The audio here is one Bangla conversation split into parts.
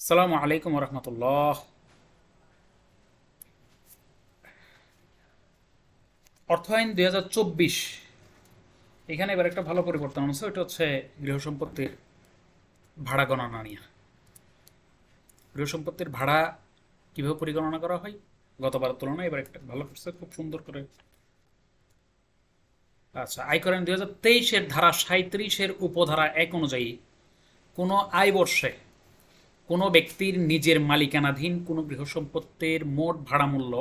আসসালামু আলাইকুম রহমতুল্লাহ। অর্থায়ন 2024, এখানে এবার একটা ভালো পরিবর্তন আছে, ওইটা হচ্ছে গৃহ সম্পত্তির ভাড়া গণনা নিয়ে। গৃহ সম্পত্তির ভাড়া কীভাবে পরিগণনা করা হয় গতবারের তুলনায় এবার একটা ভালো করছে, খুব সুন্দর করে। আচ্ছা, আয়কর আইন 2023-এর ধারা 37-এর উপধারা 1 অনুযায়ী কোনো আয় বর্ষে কোনো ব্যক্তির নিজের মালিকানাধীন কোনো গৃহ সম্পত্তির মোট ভাড়া মূল্য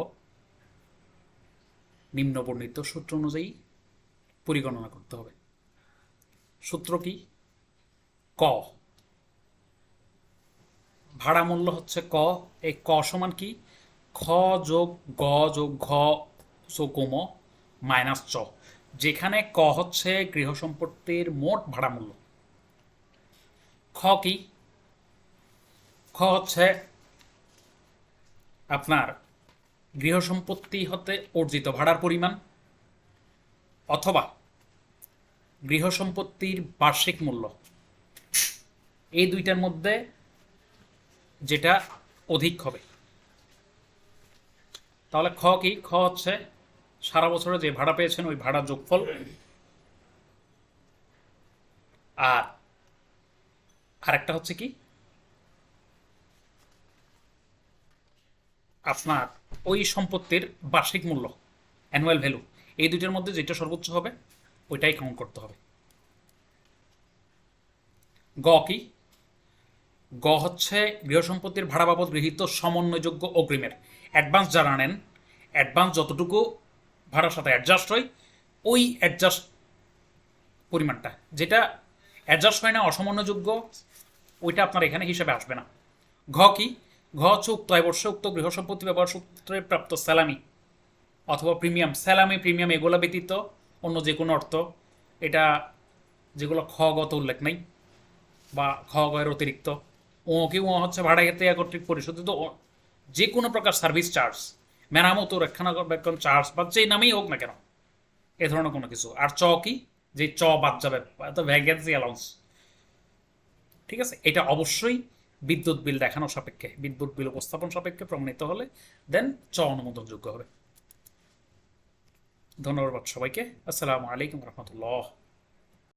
নিম্নবর্ণিত সূত্র অনুযায়ী পরিগণনা করতে হবে। সূত্র কি? ক, ভাড়া মূল্য হচ্ছে ক। এই ক সমান কি? খ যোগ গ যোগ ঘ যোগ ম মাইনাস চ, যেখানে ক হচ্ছে গৃহ সম্পত্তির মোট ভাড়া মূল্য। খ কি? খ হচ্ছে আপনার গৃহ সম্পত্তি হতে অর্জিত ভাড়ার পরিমাণ অথবা গৃহ সম্পত্তির বার্ষিক মূল্য, এই দুইটার মধ্যে যেটা অধিক হবে। তাহলে খ কি? খ হচ্ছে সারা বছরে যে ভাড়া পেয়েছেন ওই ভাড়ার যোগফল, আর আরেকটা হচ্ছে কি আপনার ওই সম্পত্তির বার্ষিক মূল্য, অ্যানুয়াল ভ্যালু, এই দুইটার মধ্যে যেটা সর্বোচ্চ হবে ওইটাই কাউন্ট করতে হবে। গ কি? গ হচ্ছে গৃহ সম্পত্তির ভাড়া বাবদ গৃহীত সমন্বয়যোগ্য অগ্রিমের অ্যাডভান্স যারা নেন, অ্যাডভান্স যতটুকু ভাড়ার সাথে অ্যাডজাস্ট হয় ওই অ্যাডজাস্ট পরিমাণটা, যেটা অ্যাডজাস্ট হয় না অসমন্বয়যোগ্য, ওইটা আপনার এখানে হিসেবে আসবে না। ঘ কি? ঘ হচ্ছে উক্ত আয় বর্ষে উক্ত গৃহ সম্পত্তি ব্যবহার সূত্রে প্রাপ্ত স্যালামি অথবা প্রিমিয়াম, স্যালামি প্রিমিয়াম এগুলো ব্যতীত অন্য যে কোনো অর্থ, এটা যেগুলো খ গত উল্লেখ নেই বা খ গয়ের অতিরিক্ত। ও কি? ও হচ্ছে ভাড়া ক্ষেত্রে কর্তৃক পরিশোধিত যে কোনো প্রকার সার্ভিস চার্জ, মেরামত ও রক্ষণাবেক্ষণ চার্জ বা যে নামেই হোক না কেন, এ ধরনের কোনো কিছু। আর চ কি? যে চ বাদ যাবে, ভ্যাকেন্সি অ্যালাউন্স। ঠিক আছে, এটা অবশ্যই বিদ্যুৎ বিল দেখানো সাপেক্ষে, বিদ্যুৎ বিল উপস্থাপন সাপেক্ষে প্রমাণিত হলে দেন চ অনুমোদনযোগ্য হবে। ধন্যবাদ সবাইকে। আসসালামু আলাইকুম রহমতুল্লাহ।